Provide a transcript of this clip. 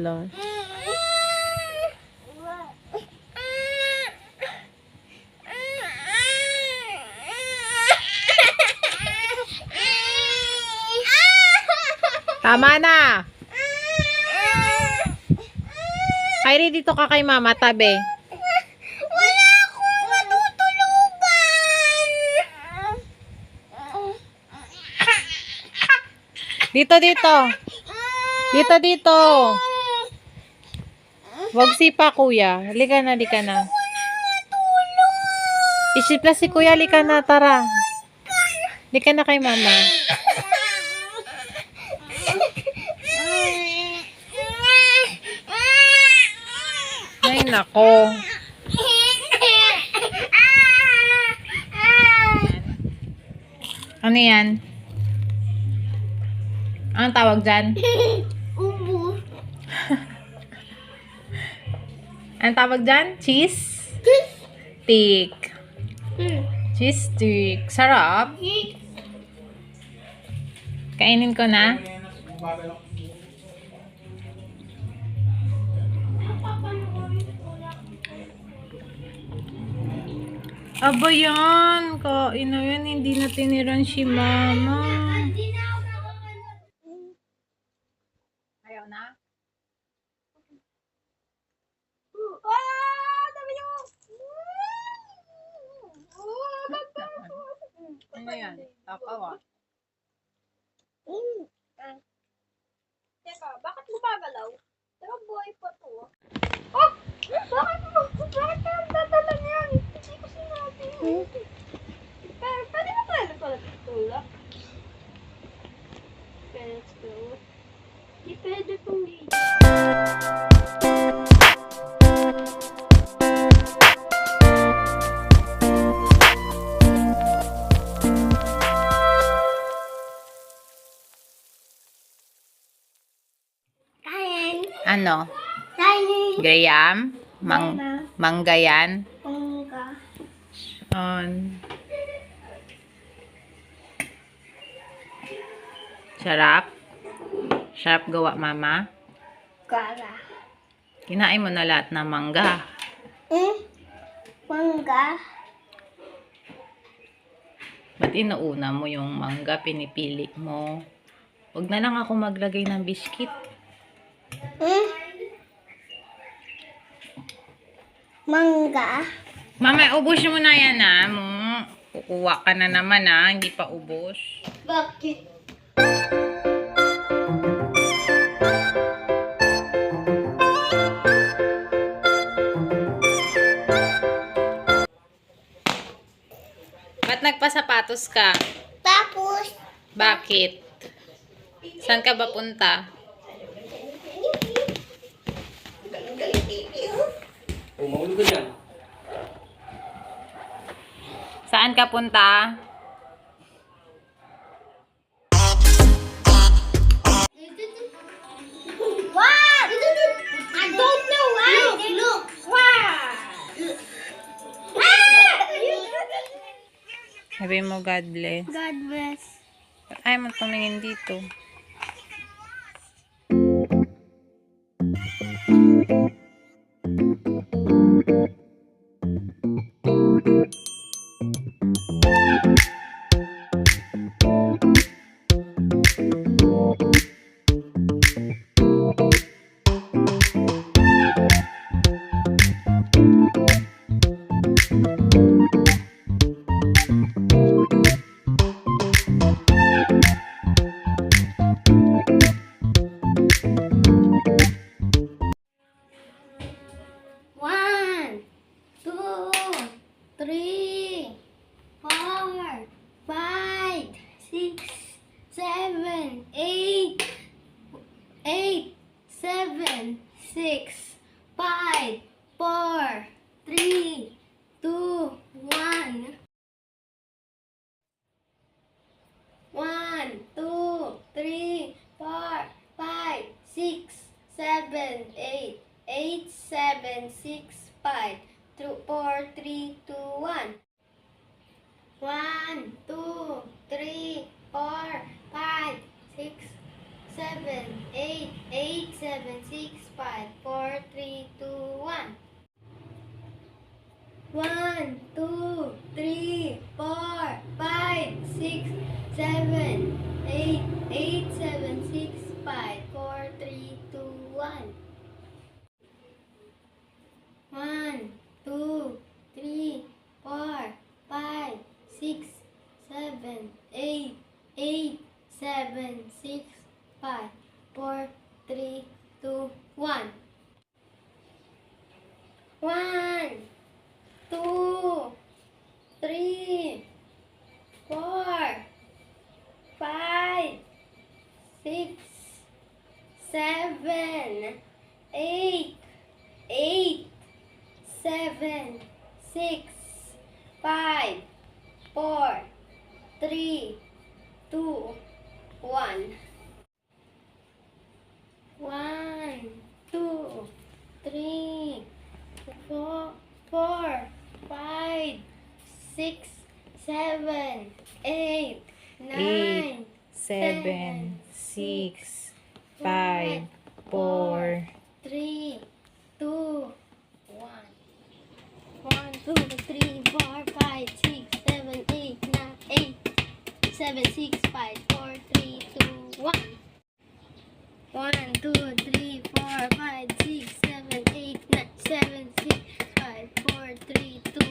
Hala. Tama na. Kyrie, dito ka kay mama, tabi. Wala akong matutulugan. Dito, dito. Dito, dito. Wag sipa, kuya. Halika na, halika na. Isipla si kuya, halika na, tara. Halika na kay mama. Ay, nako. Ano yan? Anong tawag dyan? Ubo. Anong tawag dyan? Cheese? Stick. Cheese stick. Sarap. Kainin ko na. Aba yan. Kain na yan. Hindi na tiniran si mama. Ayaw na? Ano yan? Takaw ah. Teka, bakit mo gagalaw? Pero buhay pa to. Oh! Bakit ka nagdadala niyan? Hindi ko sinabi. Pero pwede na tayo pala tutulak. Okay, let's go. Hindi pwede itong video. Kain. Ano? Kain. Graham? Mangga yan? Pangga. Sarap? Sarap gawa, mama? Gara. Kinain mo na lahat ng mangga. Mangga. Ba't inuuna mo yung mangga, pinipili mo? Huwag na lang ako maglagay ng biskit. Mangga. Mama, ubos mo na yan, ha? Kukuha ka na naman, ha? Hindi pa ubos. Bakit? Ba't nagpasapatos ka? Tapos, Bakit? Saan ka ba punta? Oh, mahulog ka dyan. Saan ka punta? what? I don't know. Look. What? Sabi mo, God bless. God bless. Ba't ayaw mo tumingin dito? One, two, three, four, five, six, seven, eight, seven, six, five, four, three, two, one. 1, 2, 3, 4, 5, 6, 7, 8, 8, 7, 6, 5, 4, 3, 2, 1. 1, 2, 3, 4, 5, 6, 7, 8, 8, 7, 6, 5, 4, 3, 2, 1. 1, 2, 3, 4, 5, 6, 7, 8, 8, 7, 6, 5, 4, 3, 2, 1. 1, 2, 3, 4, 5, 6, 7, 8, 8, 7, 6, 5, 4, 3, 2, 1. 1, 2, 3, 4, 5, 6, 7, 8, 8, 7, 6, 5, 4, 3, 2, 1. 1, 2, 3, 4, 5, 6, 7, 8, 9, 7, 6, 5, 4, 3, 2, 1. 1, 2, 3, 4, 5, 6, 7, 8, 9, 8, 7, 6, 5, 4, 3, 2, 1. 1, 2, 3, 4, 5, 6, 7, 8, 9, 7, 6, 5, 4, 3, 2,